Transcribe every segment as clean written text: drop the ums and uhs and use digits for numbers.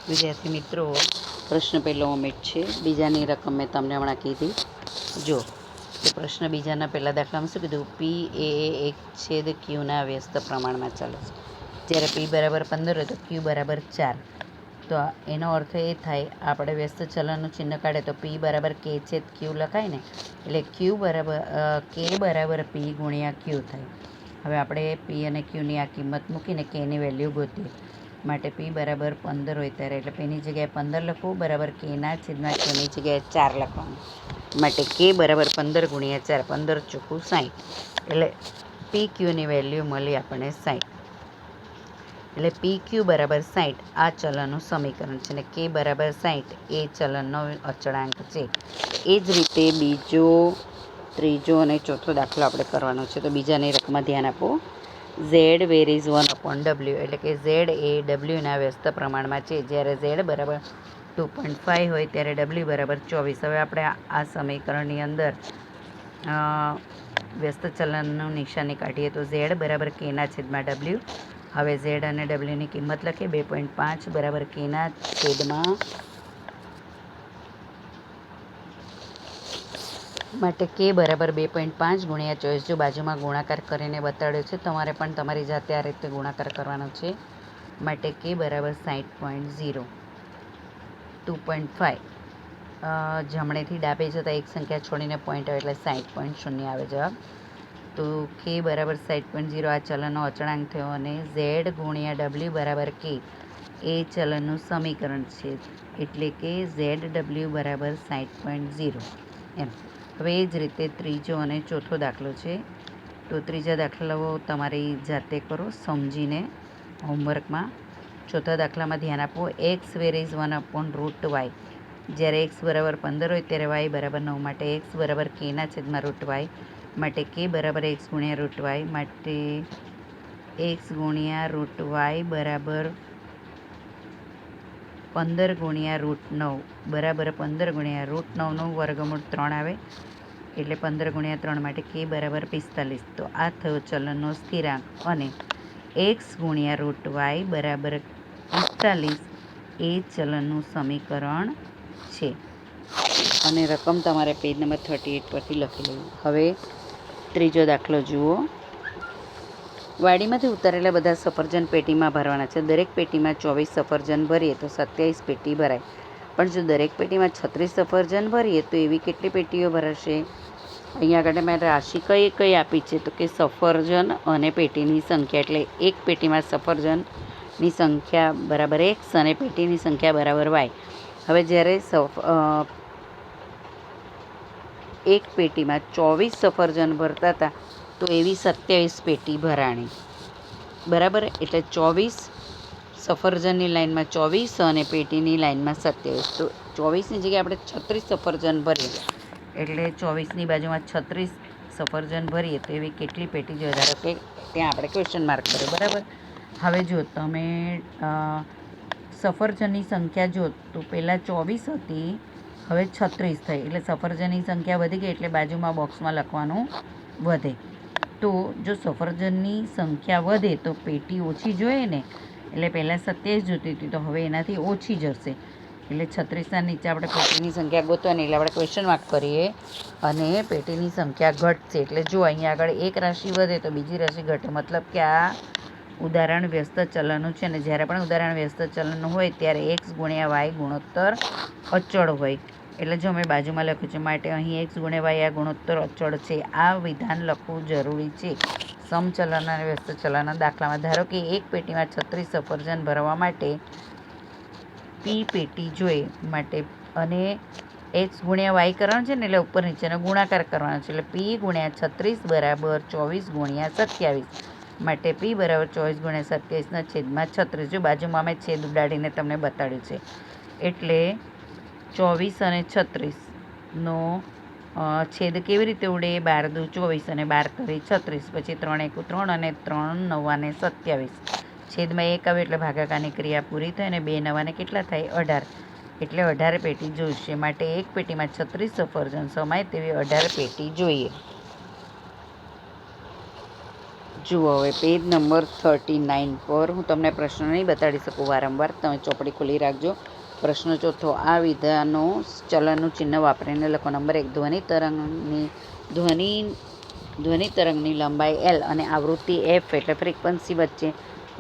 વિદ્યાર્થી મિત્રો, પ્રશ્ન પહેલો ઓમિટ છે. બીજાની રકમ મેં તમને હમણાં કીધી. જો તો પ્રશ્ન બીજાના પહેલાં દાખલામાં શું કીધું? પી એ એક છેદ ક્યુના વ્યસ્ત પ્રમાણમાં ચાલે છે. જ્યારે પી બરાબર 15 હોય તો ક્યુ બરાબર 4. તો એનો અર્થ એ થાય, આપણે વ્યસ્ત ચલનનું ચિહ્ન કાઢે તો પી બરાબર કે છેદ ક્યુ લખાય ને, એટલે ક્યુ બરાબર કે બરાબર પી ગુણ્યા ક્યુ થાય. હવે આપણે પી અને ક્યુની આ કિંમત મૂકીને કેની વેલ્યુ ગોતીએ. માટે પી બરાબર 15 હોય ત્યારે, એટલે પીની જગ્યાએ 15 લખવું, બરાબર કેના છેદમાં ક્યુની જગ્યાએ 4 લખવાનું. માટે કે બરાબર 15 ગુણ્યા 4, 15 ચોખ્ખું 60. એટલે પી ક્યુની વેલ્યુ મળી આપણને 60. એટલે પી ક્યુ બરાબર 60 આ ચલનનું સમીકરણ છે, અને કે બરાબર 60 એ ચલનનો અચળાંક છે. એ જ રીતે બીજો, ત્રીજો અને ચોથો દાખલો આપણે કરવાનો છે. તો બીજાની રકમમાં ધ્યાન આપો. ઝેડ વેરીઝ 1/W, એટલે કે ઝેડ એ ડબલ્યુના વ્યસ્ત પ્રમાણમાં છે. જ્યારે ઝેડ બરાબર 2.5 હોય ત્યારે ડબલ્યુ બરાબર 24. હવે આપણે આ સમીકરણની અંદર વ્યસ્ત ચલનનું નિશાની કાઢીએ તો ઝેડ બરાબર કેના છેદમાં ડબલ્યુ. હવે ઝેડ અને ડબલ્યુની કિંમત લખીએ. 2.5 બરાબર કેના છેદમાં, માટે કે બરાબર 2.5 ગુણ્યા 24. જો બાજુમાં ગુણાકાર કરીને બતાડ્યો છે, તમારે પણ તમારી જાતે આ રીતે ગુણાકાર કરવાનો છે. માટે કે બરાબર 60.0. 2.5 જમણેથી ડાબે જતાં એક સંખ્યા છોડીને પોઈન્ટ આવે એટલે 60.0 આવે જવાબ. તો કે બરાબર 60.0 આ ચલનનો અચળાંક થયો, અને ઝેડ ગુણ્યા ડબલ્યુ બરાબર કે એ ચલનનું સમીકરણ છે. એટલે કે ઝેડ ડબલ્યુ બરાબર 60.0 એમ. હવે એ જ રીતે ત્રીજો અને ચોથો દાખલો છે. તો ત્રીજા દાખલાઓ તમારી જાતે કરો સમજીને હોમવર્કમાં. ચોથા દાખલામાં ધ્યાન આપો. X varies 1/√y. જ્યારે એક્સ બરાબર 15 હોય ત્યારે વાય બરાબર 9. માટે એક્સ બરાબર કેના છેદમાં √y. માટે કે બરાબર એક્સ ગુણ્યા √y. માટે એક્સ ગુણ્યા √y બરાબર 15 ગુણ્યા √9 બરાબર 15 ગુણ્યા √9નું વર્ગમૂળ 3 આવે, એટલે 15 ગુણ્યા 3. માટે કે બરાબર 45. તો આ થયો ચલનનો સ્થિરાંક, અને એક્સ ગુણ્યા √y બરાબર 45 એ ચલનનું સમીકરણ છે. અને રકમ તમારે પેજ નંબર 38 પરથી લખી લેવી. હવે ત્રીજો દાખલો જુઓ. વાડીમાંથી ઉતારેલા બધા સફરજન પેટીમાં ભરવાના છે. દરેક પેટીમાં 24 સફરજન ભરીએ તો 27 પેટી ભરાય. પણ જો દરેક પેટીમાં 36 સફરજન ભરીએ તો એવી કેટલી પેટીઓ ભરાશે? અહીંયા આગળ મેં રાશિ કઈ આપી છે? તો કે સફરજન અને પેટીની સંખ્યા. એટલે એક પેટીમાં સફરજનની સંખ્યા બરાબર x અને પેટીની સંખ્યા બરાબર y. હવે જ્યારે એક પેટીમાં 24 સફરજન ભરતા હતા તો એવી 27 પેટી ભરાણી. બરાબર, એટલે 24 સફરજનની લાઈનમાં 24 અને પેટીની લાઈનમાં 27. તો 24ની જગ્યાએ આપણે 36 સફરજન ભરીએ, એટલે 24ની બાજુમાં 36 સફરજન ભરીએ તો એવી કેટલી પેટી જોઈએ? ધારો કે ત્યાં આપણે ક્વેશ્ચન માર્ક કર્યો. બરાબર. હવે જો તમે સફરજનની સંખ્યા જો, તો પહેલાં 24 હતી, હવે 36 થઈ, એટલે સફરજનની સંખ્યા વધી ગઈ, એટલે બાજુમાં બોક્સમાં લખવાનું વધે. તો જો સફરજનની સંખ્યા વધે તો પેટી ઓછી જોઈએ ને, એટલે પહેલાં 27 જોતી હતી, તો હવે એનાથી ઓછી જશે. એટલે 36ના નીચે આપણે પેટીની સંખ્યા ગોતવાની, એટલે આપણે ક્વેશ્ચન માર્ક કરીએ અને પેટીની સંખ્યા ઘટશે. એટલે જો અહીંયા આગળ એક રાશિ વધે તો બીજી રાશિ ઘટે. મતલબ કે આ ઉદાહરણ વ્યસ્ત ચલનનું છે, અને જ્યારે પણ ઉદાહરણ વ્યસ્ત ચલનનું હોય ત્યારે એક્સ ગુણ્યા વાય ગુણોત્તર અચળ હોય. એટલે જો મેં બાજુમાં લખ્યું છે, માટે અહીં એક્સ ગુણ્યા વાય આ ગુણોત્તર અચળ છે. આ વિધાન લખવું જરૂરી છે સમચલન અને વ્યસ્ત ચલનના દાખલામાં. ધારો કે એક પેટીમાં 36 સફરજન ભરવા માટે પી પેટી જોઈએ માટે, અને એક્સ ગુણ્યા વાય કરવાનું છે ને, એટલે ઉપર નીચેનો ગુણાકાર કરવાનો છે. એટલે પી ગુણ્યા 36 બરાબર 24 ગુણ્યા 27. માટે પી બરાબર 24 ગુણ્યા 27ના છેદમાં 36. જો બાજુમાં મેં છેદ ઉડાડીને તમને બતાડ્યું છે. એટલે 24 અને 36નો છેદ કેવી રીતે ઉડે? 12 દુ 24 અને 12 કરી 36, પછી 3 એકુ 3 અને 3 નવાને 27. છેદમાં 1 આવે એટલે ભાગાકારની ક્રિયા પૂરી થાય, અને 2 નવાને કેટલા થાય? 18. એટલે 18 પેટી જોઈશે. માટે એક પેટીમાં 36 સફરજન સમાય તેવી 18 પેટી જોઈએ. જુઓ હવે પેજ નંબર 39 પર હું તમને પ્રશ્ન નહીં બતાડી શકું વારંવાર, તમે ચોપડી ખોલી રાખજો. પ્રશ્ન ચોથો, આ વિધાનો ચલનનું ચિહ્ન વાપરીને લખો. નંબર 1, ધ્વનિ તરંગની લંબાઈ L અને આવૃત્તિ f એટલે ફ્રીક્વન્સી વચ્ચે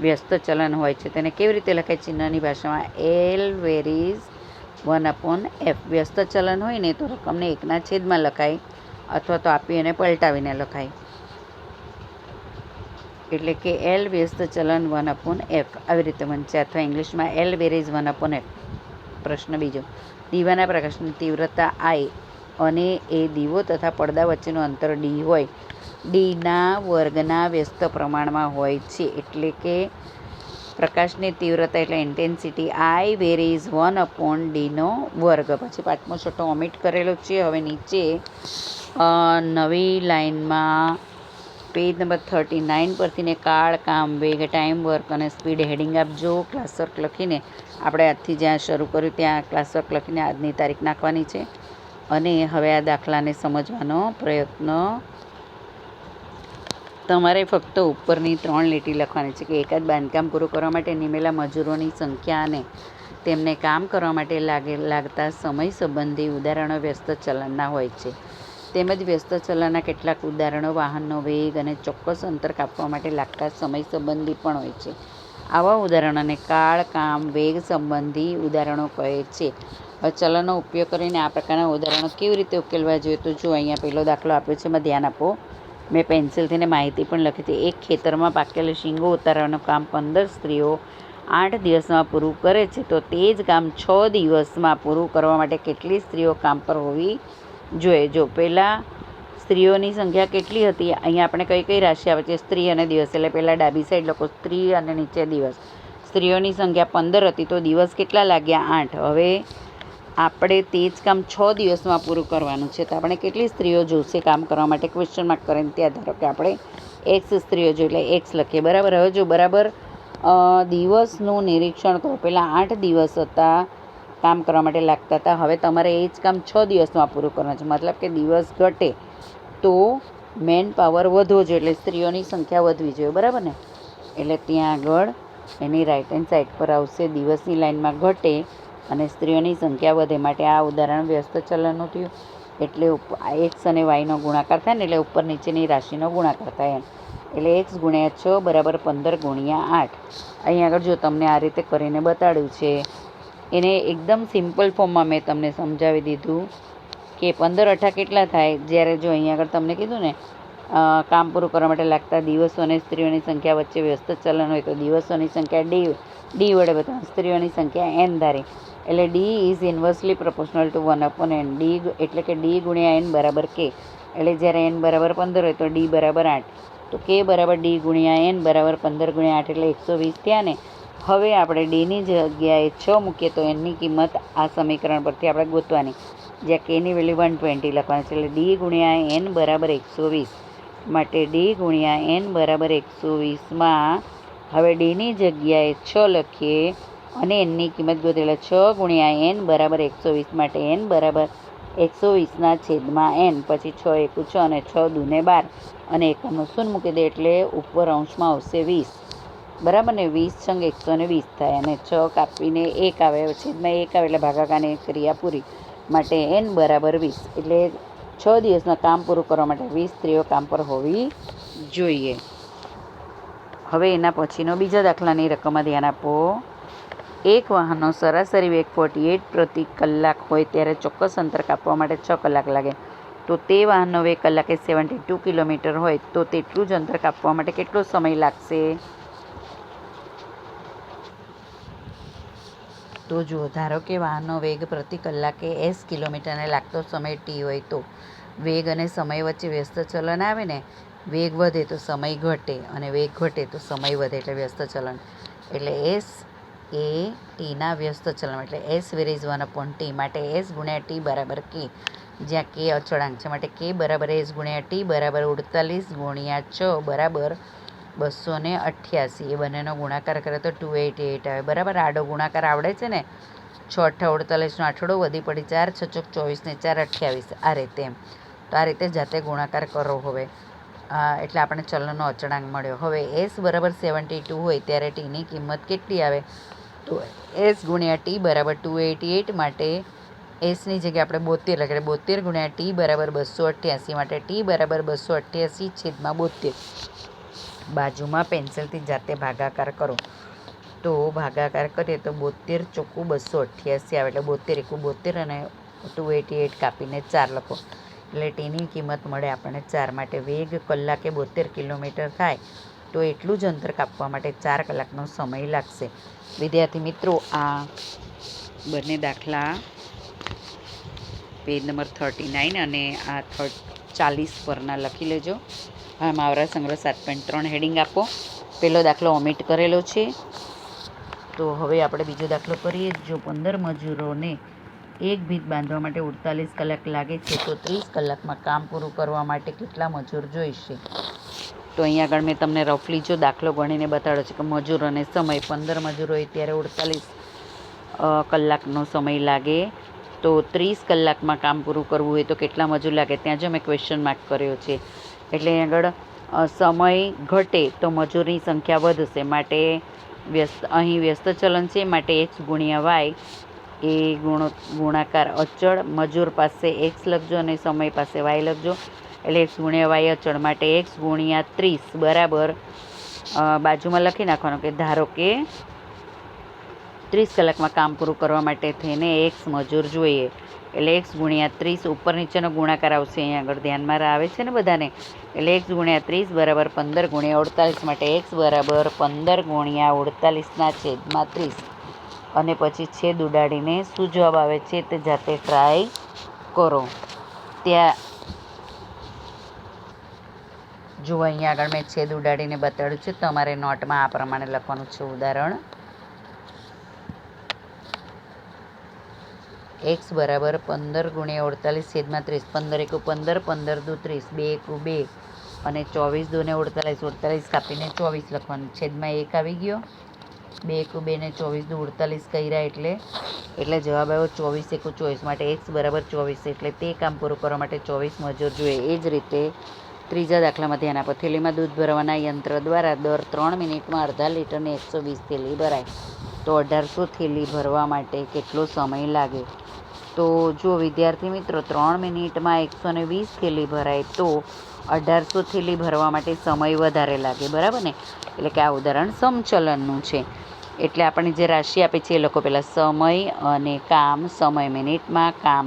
વ્યસ્ત ચલન હોય છે. તેને કેવી રીતે લખાય? ચિહ્નની ભાષામાં L વેરીઝ 1/f. વ્યસ્ત ચલન હોય ને તો રકમને 1ના છેદમાં લખાય અથવા તો આપી અને પલટાવીને લખાય. એટલે કે L વ્યસ્ત ચલન 1/f આવી રીતે બનશે, અથવા ઇંગ્લિશમાં L વેરીઝ 1/f. પ્રશ્ન બીજો, દીવાના પ્રકાશની તીવ્રતા I અને એ દીવો તથા પડદા વચ્ચેનું અંતર d હોય, dના વર્ગના વ્યસ્ત પ્રમાણમાં હોય છે. એટલે કે પ્રકાશની તીવ્રતા એટલે ઇન્ટેન્સિટી I વેરીઝ 1/dનો વર્ગ. પછી પાંચમો છઠ્ઠો ઓમિટ કરેલો છે. હવે નીચે નવી લાઇનમાં પેજ નંબર 39 પરથી ને કાળ, કામ, વેગ, ટાઈમ, વર્ક અને સ્પીડ હેડિંગ આપજો. ક્લાસવર્ક લખીને આપણે આજથી જ્યાં શરૂ કર્યું ત્યાં ક્લાસવર્ક લખીને આજની તારીખ નાખવાની છે. અને હવે આ દાખલાને સમજવાનો પ્રયત્ન તમારે ફક્ત ઉપરની 3 લીટી લખવાની છે કે એકાદ બાંધકામ પૂરું કરવા માટે નિમેલા મજૂરોની સંખ્યા અને તેમને કામ કરવા માટે લાગતા સમય સંબંધી ઉદાહરણો વ્યસ્ત ચલનના હોય છે. તેમજ વ્યસ્ત ચલનના કેટલાક ઉદાહરણો વાહનનો વેગ અને ચોક્કસ અંતર કાપવા માટે લાગતા સમય સંબંધી પણ હોય છે. આવા ઉદાહરણોને કાળ, કામ, વેગ સંબંધી ઉદાહરણો કહે છે. હવે ચલનનો ઉપયોગ કરીને આ પ્રકારના ઉદાહરણો કેવી રીતે ઉકેલવા જોઈએ તો જો અહીંયા પહેલો દાખલો આપ્યો છે, એમાં ધ્યાન આપો. મેં પેન્સિલથી માહિતી પણ લખી હતી. એક ખેતરમાં પાકેલી શીંગો ઉતારવાનું કામ 15 સ્ત્રીઓ 8 દિવસમાં પૂરું કરે છે, તો તે જ કામ 6 દિવસમાં પૂરું કરવા માટે કેટલી સ્ત્રીઓ કામ પર હોવી જોઈએ? જો પહેલાં સ્ત્રીઓની સંખ્યા કેટલી હતી, અહીંયા આપણે કઈ રાશિ આવે છે? સ્ત્રી અને દિવસ. એટલે પહેલાં ડાબી સાઈડ લખો સ્ત્રી અને નીચે દિવસ. સ્ત્રીઓની સંખ્યા 15 હતી તો દિવસ કેટલા લાગ્યા? 8. હવે આપણે તે જ કામ 6 દિવસમાં પૂરું કરવાનું છે, તો આપણે કેટલી સ્ત્રીઓ જોશે કામ કરવા માટે? ક્વેશ્ચન માર્ક કરીને ત્યાં ધારો કે આપણે x સ્ત્રીઓ જોઈએ એટલે x લખીએ. બરાબર. હવે જો બરાબર દિવસનું નિરીક્ષણ કરો. પહેલાં 8 દિવસ હતા કામ કરવા માટે લાગતા હતા, હવે તમારે એ જ કામ 6 દિવસમાં પૂરું કરવાનું છે. મતલબ કે દિવસ ઘટે તો મેન પાવર વધવો જોઈએ, એટલે સ્ત્રીઓની સંખ્યા વધવી જોઈએ. બરાબર ને? એટલે ત્યાં આગળ એની રાઇટ હેન્ડ સાઈડ પર આવશે દિવસની લાઇનમાં ઘટે અને સ્ત્રીઓની સંખ્યા વધે. માટે આ ઉદાહરણ વ્યસ્ત ચલનનું થયું. એટલે x અને yનો ગુણાકાર થાય ને એટલે ઉપર નીચેની રાશિનો ગુણાકાર થાય એમ. એટલે x ગુણ્યા 6 બરાબર 15 ગુણ્યા 8. અહીં આગળ જો તમને આ રીતે કરીને બતાડ્યું છે, એને એકદમ સિમ્પલ ફોર્મમાં મેં તમને સમજાવી દીધું કે 15 8 કેટલા થાય. જ્યારે જો અહીં આગળ તમને કીધું ને કામ પૂરું કરવા માટે લાગતા દિવસો અને સ્ત્રીઓની સંખ્યા વચ્ચે વ્યસ્ત ચલન હોય તો દિવસોની સંખ્યા d વડે બતાવો, સ્ત્રીઓની સંખ્યા n ધારી. એટલે d is inversely proportional to 1/n. d એટલે કે d ગુણ્યા n બરાબર k. એટલે જ્યારે n બરાબર 15 હોય તો d બરાબર 8, તો k બરાબર d ગુણ્યા n બરાબર 15 ગુણ્યા 8 એટલે 120 થયા ને. હવે આપણે dની જગ્યાએ 6 મૂકીએ તો nની કિંમત આ સમીકરણ પરથી આપણે ગોતવાની, જ્યાં kની વેલ્યુ 120 લખવાની છે. એટલે d ગુણ્યા n બરાબર 120. માટે d ગુણ્યા n બરાબર 120માં હવે dની જગ્યાએ 6 લખીએ અને nની કિંમત ગોતીએ. એટલે 6 ગુણ્યા n બરાબર 120. માટે n બરાબર 120ના છેદમાં n. પછી 6 એકુ 6 અને 6 દૂને 12 અને એકમનું શૂન્ય મૂકી દે એટલે ઉપર અંશમાં આવશે 20. બરાબર ને? 20 છંગ 120 થાય અને 6 કાપીને 1 આવે, છેદમાં 1 આવે એટલે ભાગાકારની ક્રિયા પૂરી. માટે n બરાબર 20. એટલે 6 દિવસમાં કામ પૂરું કરવા માટે 20 સ્ત્રીઓ કામ પર હોવી જોઈએ. હવે એના પછીનો બીજા દાખલાની રકમમાં ધ્યાન આપો. એક વાહનનો સરાસરી વેગ 48 પ્રતિ કલાક હોય ત્યારે ચોક્કસ અંતર કાપવા માટે 6 કલાક લાગે, તો તે વાહનનો વેગ કલાકે 72 કિલોમીટર હોય તો તેટલું જ અંતર કાપવા માટે કેટલો સમય લાગશે? તો જુઓ, ધારો કે વાહનનો વેગ પ્રતિ કલાકે s કિલોમીટરને લાગતો સમય t હોય તો વેગ અને સમય વચ્ચે વ્યસ્ત ચલન આવે ને, વેગ વધે તો સમય ઘટે અને વેગ ઘટે તો સમય વધે, એટલે વ્યસ્ત ચલન. એટલે s એ tના વ્યસ્ત ચલન એટલે s વેરીઝ 1/t. માટે s ગુણ્યા t બરાબર k, જ્યાં k અચળાંક છે. માટે k બરાબર s ગુણ્યા t બરાબર 48 ગુણ્યા 6 બરાબર 288. એ બંનેનો ગુણાકાર કરે તો 288 આવે. બરાબર. આડો ગુણાકાર આવડે છે ને? 6 × 8 = 48નો આઠડો વધી પડી 4 × 6 = 24 ને 4 = 28. આ રીતે એમ. તો આ રીતે જાતે ગુણાકાર કરો. હવે એટલે આપણે ચલનનો અચળાંક મળ્યો. હવે એસ બરાબર 72 હોય ત્યારે ટીની કિંમત કેટલી આવે? તો એસ ગુણ્યા ટી બરાબર 288 માટે એસની જગ્યાએ આપણે 72 લખીએ. 72 ગુણ્યા ટી બરાબર 288 માટે ટી બરાબર 288/72. બાજુમાં પેન્સિલથી જાતે ભાગાકાર કરો. તો ભાગાકાર કરીએ તો 72 ચોખ્ખું 288 આવે. એટલે 72 એકુ 72 અને 288 કાપીને 4 લખો. એટલે ટીની કિંમત મળે આપણને 4. માટે વેગ કલાકે 72 કિલોમીટર થાય તો એટલું જ અંતર કાપવા માટે 4 કલાકનો સમય લાગશે. વિદ્યાર્થી મિત્રો, આ બંને દાખલા પેજ નંબર 39 અને આ 40 પરના લખી લેજો. હા, મહાવરા સંગ્રહ 7.3 હેડિંગ આપો. પહેલો દાખલો ઓમિટ કરેલો છે. તો હવે આપણે બીજો દાખલો કરીએ. જો 15 મજૂરોને એક ભીત બાંધવા માટે 48 કલાક લાગે છે તો 30 કલાકમાં કામ પૂરું કરવા માટે કેટલા મજૂર જોઈશે? તો અહીંયા આગળ મેં તમને રફલી જો દાખલો ગણીને બતાડ્યો છે કે મજૂર અને સમય 15 મજૂર હોય ત્યારે 48 કલાકનો સમય લાગે, તો 30 કલાકમાં કામ પૂરું કરવું હોય તો કેટલા મજૂર લાગે? ત્યાં જો મેં ક્વેશ્ચન માર્ક કર્યો છે. એટલે અહીંયા આગળ સમય ઘટે તો મજૂરની સંખ્યા વધશે. માટે અહીં વ્યસ્ત ચલન છે, માટે એક્સ ગુણ્યા વાય એ ગુણાકાર અચળ. મજૂર પાસે એક્સ લખજો અને સમય પાસે વાય લખજો. એટલે એક્સ ગુણ્યા વાય અચળ માટે એક્સ ગુણ્યા 30 બરાબર બાજુમાં લખી નાખવાનું કે ધારો કે 30 કલાકમાં કામ પૂરું કરવા માટે થઈને એક્સ મજૂર જોઈએ. એટલે એક્સ ગુણ્યા 30 ઉપર નીચેનો ગુણાકાર આવશે. અહીંયા આગળ ધ્યાનમાં આવે છે ને બધાને. એટલે એક્સ ગુણ્યા 30 બરાબર 15 ગુણ્યા 48 માટે એક્સ બરાબર 15 ગુણ્યા 48/30 અને પછી છેદ ઉડાડીને શું જવાબ આવે છે તે જાતે ટ્રાય કરો. ત્યાં જુઓ, અહીંયા આગળ મેં છેદ ઉડાડીને બતાડ્યું છે. તમારે નોટમાં આ પ્રમાણે લખવાનું છે. ઉદાહરણ એક્સ બરાબર 15 ગુણ્યા 48/30. 15 એકુ 15, 15 દુ 30, 2 એકુ 2 અને 24 દુ ને 48. 48 કાપીને 24 લખવાનું. છેદમાં 1 આવી ગયો. 2 એકુ 2 ને 24 દુ 48 કર્યા એટલે જવાબ આવ્યો 24 એકુ 24. માટે એક્સ બરાબર 24. એટલે તે કામ પૂરું કરવા માટે 24 મજૂર જોઈએ. એ જ રીતે ત્રીજા દાખલામાં ધ્યાન આપો. થેલીમાં દૂધ ભરવાના યંત્ર દ્વારા દર 3 મિનિટમાં અડધા લીટરની 120 થેલી ભરાય તો 1800 થેલી ભરવા માટે કેટલો સમય લાગે? તો જો વિદ્યાર્થી મિત્રો, 3 મિનિટમાં 120 થેલી ભરાય તો 1800 થેલી ભરવા માટે સમય વધારે લાગે, બરાબર ને? એટલે કે આ ઉદાહરણ સમચલનનું છે. એટલે આપણે જે રાશિ આપી છે એ લોકો પહેલાં સમય અને કામ. સમય મિનિટમાં, કામ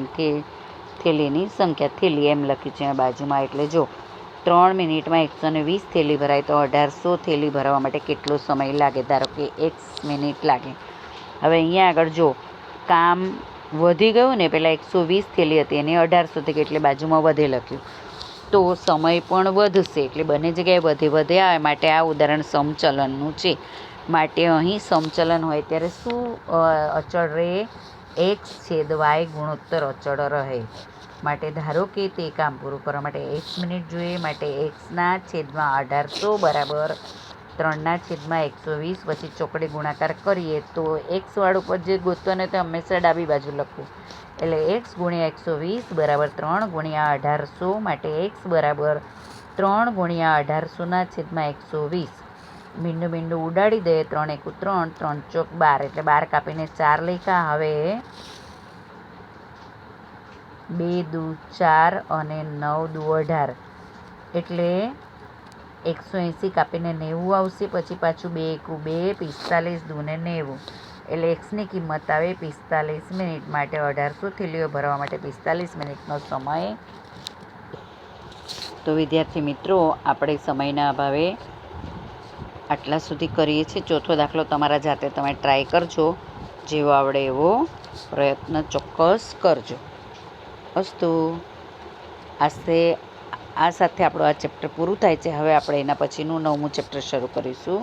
થેલીની સંખ્યા, થેલી એમ લખ્યું છે બાજુમાં. એટલે જો 3 મિનિટમાં 120 થેલી ભરાય તો 1800 થેલી ભરવા માટે કેટલો સમય લાગે? ધારો કે 1 મિનિટ લાગે. હવે અહીંયા આગળ જો કામ વધી ગયું ને, પહેલાં 120 થેલી હતી અને 1800 થઈ ગઈ એટલે બાજુમાં વધે લખ્યું. તો સમય પણ વધશે. એટલે બંને જગ્યાએ વધે આવે. માટે આ ઉદાહરણ સમચલનનું છે. માટે અહીં સમચલન હોય ત્યારે શું અચળ રહે? એક્સ છેદ વાય ગુણોત્તર અચળ રહે. માટે ધારો કે તે કામ પૂરું કરવા માટે 1 મિનિટ જોઈએ. માટે એક્સના છેદમાં 1800 બરાબર 3/120. પછી ચોકડી ગુણાકાર કરીએ તો એક્સવાળું પદ જે ગોતવાને તે હંમેશા ડાબી બાજુ લખવું. એટલે એક્સ ગુણ્યા 120 બરાબર 3 ગુણ્યા 1800. માટે એક્સ બરાબર 3 ગુણ્યા 1800/120. મીંડું મીંડું ઉડાડી દે. 3 એકુ 3, 3 ચોક 12. એટલે 12 કાપીને 4 લખ્યા. હવે 2 દુ 4 અને 9 દુ 18. એટલે 180 કાપીને 90 આવશે. પછી પાછું 2 એકુ 2, 45 દુ ને 90. એટલે એક્સની કિંમત આવે 45 મિનિટ. માટે 1800 થેલીઓ ભરવા માટે 45 મિનિટનો સમય. તો વિદ્યાર્થી મિત્રો, આપણે સમયના અભાવે આટલા સુધી કરીએ છીએ. ચોથો દાખલો તમારા જાતે તમે ટ્રાય કરજો. જેવો આવડે એવો પ્રયત્ન ચોક્કસ કરજો. અસ્તુ. આ સાથે આપણું આ ચેપ્ટર પૂરું થાય છે. હવે આપણે એના પછીનું 9મું ચેપ્ટર શરૂ કરીશું.